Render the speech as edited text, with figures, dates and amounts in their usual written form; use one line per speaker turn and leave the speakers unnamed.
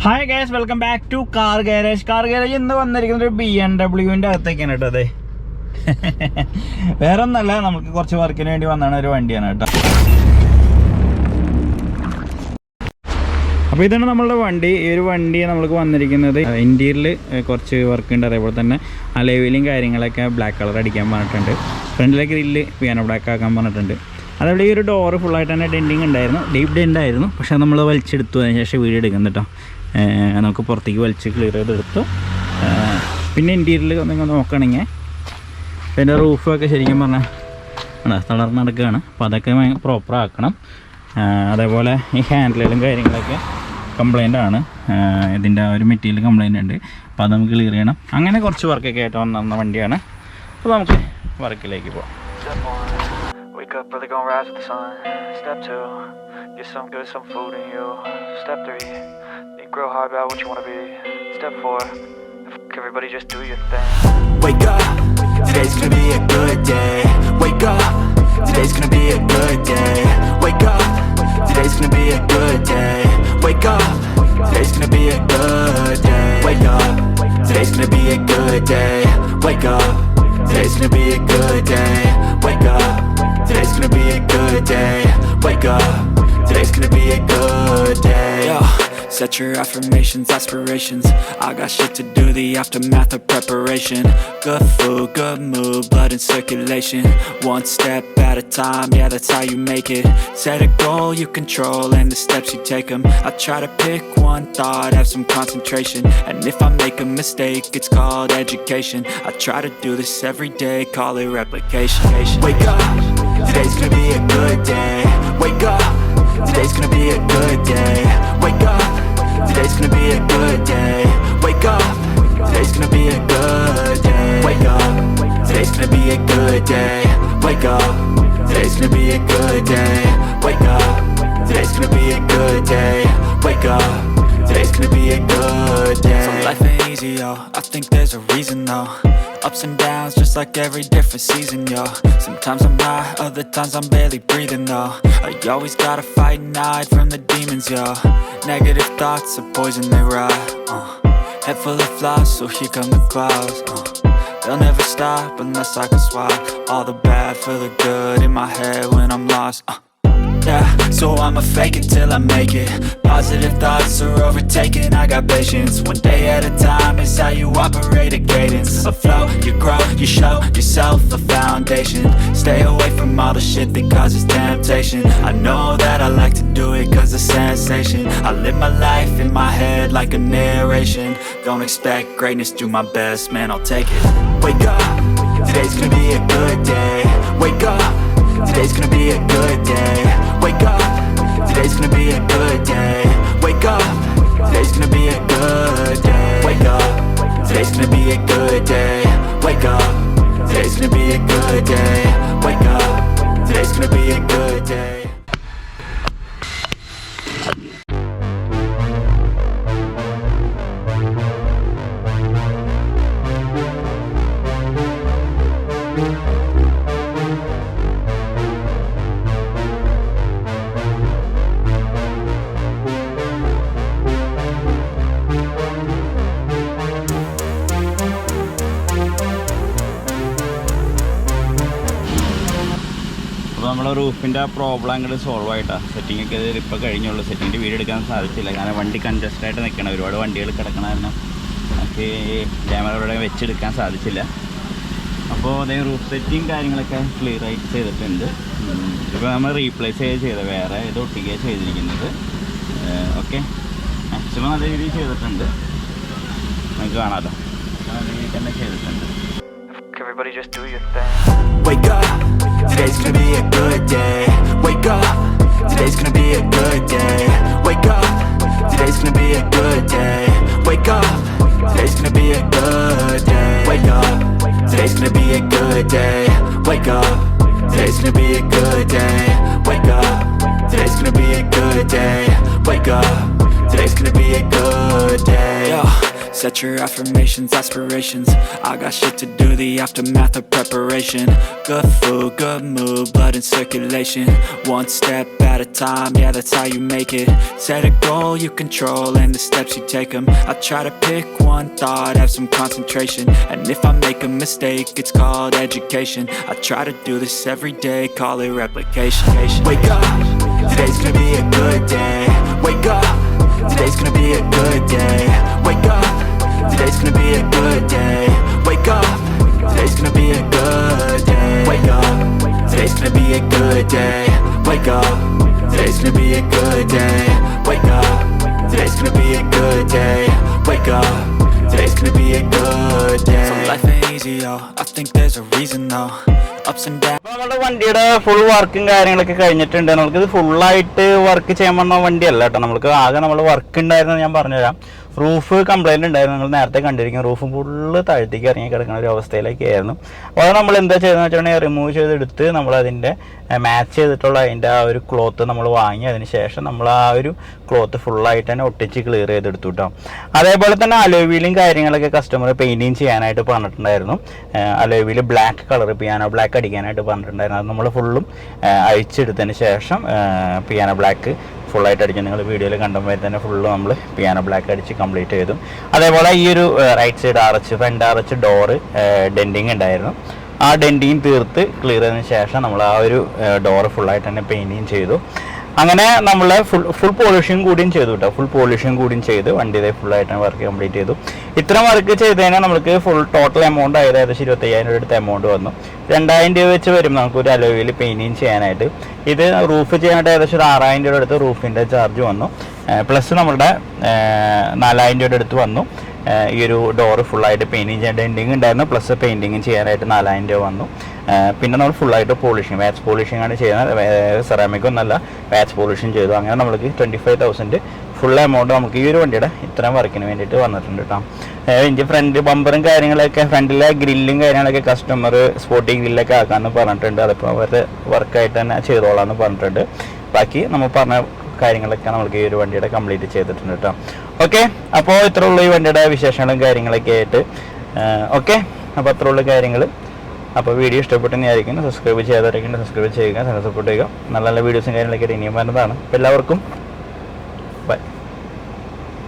Hi guys, welcome back to Car Garage. Car Garage in the one that you can be BMW and I think in it today. Where on the land, I'm going to work in anyone another Indian. അപ്പോൾ ഇതാണ് നമ്മളുടെ വണ്ടി. ഈ ഒരു വണ്ടി നമ്മൾക്ക് വന്നിരിക്കുന്നത് ഇന്ത്യയിൽ കുറച്ച് വർക്ക് ഉണ്ട്. അതേപോലെ തന്നെ അലോയിലും കാര്യങ്ങളൊക്കെ ബ്ലാക്ക് കളർ അടിക്കാൻ പറഞ്ഞിട്ടുണ്ട്. ഫ്രണ്ടിലെ ഗ്രില്ല് പിയാനോ ബ്ലാക്ക് ആക്കാൻ പറഞ്ഞിട്ടുണ്ട്. അതേപോലെ ഈ ഒരു ഡോറ് ഫുള്ളായിട്ട് തന്നെ ഡെൻറ്റിങ് ഉണ്ടായിരുന്നു, ഡീപ്പ് ഡെൻ്റ് ആയിരുന്നു. പക്ഷേ നമ്മൾ വലിച്ചെടുത്തു. അതിന് ശേഷം വീഡിയോ എടുക്കുന്നു കേട്ടോ. നമുക്ക് പുറത്തേക്ക് വലിച്ച് ക്ലിയർ ചെയ്തെടുത്തു. പിന്നെ ഇൻറ്റീരിയൽ നിങ്ങൾ നോക്കുകയാണെങ്കിൽ പിന്നെ റൂഫൊക്കെ ശരിക്കും പറഞ്ഞാൽ തളർന്ന് നടക്കുകയാണ്. അപ്പോൾ അതൊക്കെ പ്രോപ്പർ ആക്കണം. അതേപോലെ ഈ ഹാൻഡിലും കാര്യങ്ങളൊക്കെ കംപ്ലൈൻ്റ് ആണ്. ഇതിൻ്റെ ഒരു മെറ്റീരിയൽ കംപ്ലൈൻ്റ് ഉണ്ട്. അപ്പോൾ അത് നമുക്ക് ക്ലിയർ ചെയ്യണം. അങ്ങനെ കുറച്ച് വർക്കൊക്കെ ആയിട്ട് വന്ന വണ്ടിയാണ്. അപ്പോൾ നമുക്ക് വർക്കിലേക്ക് പോകാം.
Up early, gonna rise with the sun. Step 2, get some good, some food in you. Step 3, think real hard about what you wanna be. Step 4, everybody just do your thing.
Wake up, today's gonna be a good day. Wake up, today's gonna be a good day. Wake up, today's gonna be a good day. Wake up, today's gonna be a good day. Wake up, today's gonna be a good day. Wake up, today's gonna be a good day. Wake up, today's gonna be a good day. Wake up, today's gonna be a good day. Yo, set your affirmations, aspirations. I got shit to do, the aftermath of preparation. Good food, good mood, blood in circulation. One step at a time, yeah, that's how you make it. Set a goal you control and the steps you take them. I try to pick one thought, have some concentration. And if I make a mistake, it's called education. I try to do this every day, call it replication. Wake up, today's gonna be a good day. Wake up, today's gonna be a good day. Wake up, today's gonna be a good day. Wake up, today's gonna be a good day. Wake up, today's gonna be a good day. Wake up, today's gonna be a good day. Wake up, today's gonna be a good day. Wake up, today's gonna be a good day. So life ain't easy, yo, I think there's a reason though. Ups and downs, just like every different season, yo. Sometimes I'm high, other times I'm barely breathing, though. You always gotta fight and hide from the demons, yo. Negative thoughts are poison, they rot. Head full of flies, so here come the clouds. They'll never stop unless I can swap all the bad for the good in my head when I'm lost. Yeah, so I'ma fake it till I make it. Positive thoughts are overtaken, I got patience. One day at a time is how you operate a cadence. A flow, you grow, you show yourself a foundation. Stay away from all the shit that causes temptation. I know that I like to do it cause it's sensation. I live my life in my head like a narration. Don't expect greatness, do my best, man, I'll take it. Wake up, today's gonna be a good day. Wake up, today's gonna be a good day. Wake up, today's gonna be a good day. Wake up, today's gonna be a good day. Wake up, today's gonna be a good day. Wake up, today's gonna be a good day. Wake up, today's gonna be a good day.
നമ്മളെ റൂഫിൻ്റെ ആ problem അങ്ങോട്ട് solve ആയിട്ടാണ്. Setting ഒക്കെ ഇപ്പോൾ കഴിഞ്ഞുള്ളൂ. സെറ്റിങ്ങിൻ്റെ video എടുക്കാൻ സാധിച്ചില്ല, കാരണം വണ്ടി കൺജസ്റ്റഡായിട്ട് നിൽക്കണം. ഒരുപാട് വണ്ടികൾ കിടക്കണമായിരുന്നു. നമുക്ക് ക്യാമറയുടെ വെച്ചെടുക്കാൻ സാധിച്ചില്ല. അപ്പോൾ അതേ റൂഫ് സെറ്റിങ് കാര്യങ്ങളൊക്കെ ക്ലിയർ ആയിട്ട് ചെയ്തിട്ടുണ്ട്. ഇപ്പോൾ നമ്മൾ റീപ്ലേസ് ചെയ്ത് വേറെ ഇത് ഒട്ടിക്കുകയാണ് ചെയ്തിരിക്കുന്നത്. ഓക്കെ, മാക്സിമം നല്ല രീതിയിൽ ചെയ്തിട്ടുണ്ട്. നമുക്ക് കാണാമല്ലോ, നല്ല രീതിയിൽ തന്നെ ചെയ്തിട്ടുണ്ട്.
Everybody just do your thing.
Wake up, today's gonna be a good day. Wake up, today's gonna be a good day. Wake up, today's gonna be a good day. Wake up, today's gonna be a good day. Wake up, today's gonna be a good day. Wake up, today's gonna be a good day. Wake up, today's gonna be a good day. Wake up, today's gonna be a good day. Yo, Set your affirmations, aspirations. I got shit to do, the aftermath of preparation. Good food, good mood, blood in circulation. One step at a time, yeah, that's how you make it. Set a goal you control and the steps you take them. I try to pick one thought, have some concentration. And if I make a mistake, it's called education. I try to do this every day, call it replication. Wake up, today's gonna be a good day. Wake up, today's gonna be a good day. Wake up, today's gonna be a good day. Wake up, today's gonna be a good day. Wake up, today's gonna be a good day. Wake up, today's gonna be a good day. Wake up, today's gonna be a good day. Wake up, today's gonna be a good day. So life ain't easy, yo. I think there's a reason though. Ups and downs.
നമ്മുടെ വണ്ടിയുടെ full വർക്കും കാര്യങ്ങളൊക്കെ കഴിഞ്ഞിട്ടുണ്ട്. നമുക്കിത് ഫുള്ളായിട്ട് work ചെയ്യാൻ പറ്റുന്ന വണ്ടിയല്ല കേട്ടോ. നമുക്ക് ആകെ നമ്മൾ വർക്ക് ഉണ്ടായിരുന്നത് ഞാൻ പറഞ്ഞുതരാം. റൂഫ് കംപ്ലൈൻറ്റ് ഉണ്ടായിരുന്നു, നിങ്ങൾ നേരത്തെ കണ്ടിരിക്കും. റൂഫ് ഫുള്ള് താഴത്തേക്ക് ഇറങ്ങി കിടക്കുന്ന ഒരു അവസ്ഥയിലൊക്കെ ആയിരുന്നു. അപ്പോൾ നമ്മൾ എന്താ ചെയ്തതെന്ന് വെച്ചിട്ടുണ്ടെങ്കിൽ റിമൂവ് ചെയ്തെടുത്ത് നമ്മളതിൻ്റെ മാച്ച് ചെയ്തിട്ടുള്ള അതിൻ്റെ ആ ഒരു ക്ലോത്ത് നമ്മൾ വാങ്ങി, അതിന് ശേഷം നമ്മൾ ആ ഒരു ക്ലോത്ത് ഫുള്ളായിട്ട് തന്നെ ഒട്ടിച്ച് ക്ലിയർ ചെയ്തെടുത്തു കേട്ടോ. അതേപോലെ തന്നെ അലോയ് വീലും കാര്യങ്ങളൊക്കെ കസ്റ്റമർ പെയിൻറ്റിങ് ചെയ്യാനായിട്ട് പറഞ്ഞിട്ടുണ്ടായിരുന്നു. Alloy wheel black colour piano black അടിക്കാനായിട്ട് പറഞ്ഞിട്ടുണ്ടായിരുന്നു. അത് നമ്മൾ ഫുള്ളും അഴിച്ചെടുത്തതിന് ശേഷം പിയാനോ ബ്ലാക്ക് ഫുള്ളായിട്ട് അടിച്ചു. നിങ്ങൾ വീഡിയോയിൽ കണ്ടുമ്പോൾ തന്നെ ഫുള്ള് നമ്മൾ പിയാനോ ബ്ലാക്ക് അടിച്ച് കംപ്ലീറ്റ് ചെയ്തു. അതേപോലെ ഈ ഒരു right side arch, front arch door denting ഉണ്ടായിരുന്നു. ആ ഡെൻറ്റിങ് തീർത്ത് ക്ലിയർ ചെയ്തതിന് ശേഷം നമ്മൾ ആ ഒരു ഡോറ് ഫുള്ളായിട്ട് തന്നെ പെയിൻറ്റിങ് ചെയ്തു. അങ്ങനെ നമ്മൾ ഫുൾ പോളിഷിങ് കൂടിയും ചെയ്തു കേട്ടോ. ഫുൾ പോളിഷിങ് കൂടിയും ചെയ്ത് വണ്ടി ഇതേ ഫുള്ളായിട്ട് വർക്ക് കംപ്ലീറ്റ് ചെയ്തു. ഇത്ര വർക്ക് ചെയ്ത് കഴിഞ്ഞാൽ നമുക്ക് ഫുൾ ടോട്ടൽ എമൗണ്ട് ഏകദേശം 25,000 രൂപ അടുത്ത് എമൗണ്ട് വന്നു. 2,000 രൂപ വെച്ച് വരും നമുക്ക് ഒരു അലോയ് വീൽ പെയിൻറ്റിങ് ചെയ്യാനായിട്ട്. ഇത് റൂഫ് ചെയ്യാനായിട്ട് ഏകദേശം ഒരു 6,000 രൂപ അടുത്ത് റൂഫിൻ്റെ ചാർജ് വന്നു. പ്ലസ് നമ്മുടെ 4,000 രൂപ അടുത്ത് വന്നു. ഈ ഒരു ഡോറ് ഫുള്ളായിട്ട് പെയിൻറ്റിങ് ചെയ്യാൻ ഡെൻറ്റിങ് ഉണ്ടായിരുന്നു, പ്ലസ് പെയിൻറ്റിങ് ചെയ്യാനായിട്ട് 4,000 രൂപ വന്നു. പിന്നെ നമ്മൾ ഫുള്ളായിട്ട് പോളിഷിങ്, വാച്ച് പോളിഷിംഗ് ആണ് ചെയ്യുന്നത്. സെറാമിക് ഒന്നല്ല, വാച്ച് പോളിഷിങ് ചെയ്തു. അങ്ങനെ നമ്മൾക്ക് 25,000 ഫുൾ എമൗണ്ട് നമുക്ക് ഈ ഒരു വണ്ടിയുടെ ഇത്രയും വർക്കിന് വേണ്ടിയിട്ട് വന്നിട്ടുണ്ട് കേട്ടോ. എനിക്ക് ഫ്രണ്ട് ബമ്പറും കാര്യങ്ങളൊക്കെ, ഫ്രണ്ടിലെ ഗ്രില്ലും കാര്യങ്ങളൊക്കെ കസ്റ്റമർ സ്പോട്ടി ഗ്രില്ലൊക്കെ ആക്കാമെന്ന് പറഞ്ഞിട്ടുണ്ട്. അതിപ്പോൾ അവരുടെ വർക്കായിട്ട് തന്നെ ചെയ്തോളാമെന്ന് പറഞ്ഞിട്ടുണ്ട്. ബാക്കി നമ്മൾ പറഞ്ഞ കാര്യങ്ങളൊക്കെ നമുക്ക് ഈ ഒരു വണ്ടിയുടെ കംപ്ലീറ്റ് ചെയ്തിട്ടുണ്ട് കേട്ടോ. ഓക്കെ, അപ്പോൾ ഇത്ര ഉള്ളൂ ഈ വണ്ടിയുടെ വിശേഷങ്ങളും കാര്യങ്ങളൊക്കെ ആയിട്ട്. ഓക്കെ, അപ്പോൾ അത്ര ഉള്ള കാര്യങ്ങൾ. അപ്പോൾ വീഡിയോ ഇഷ്ടപ്പെട്ടെന്ന് വിചാരിക്കുന്നു. സബ്സ്ക്രൈബ് ചെയ്യാത്തവരൊക്കെ സബ്സ്ക്രൈബ് ചെയ്യുക, സപ്പോർട്ട് ചെയ്യുക. നല്ല നല്ല വീഡിയോസും കാര്യങ്ങളൊക്കെ ഇനിയും വരുന്നതാണ്. അപ്പോൾ എല്ലാവർക്കും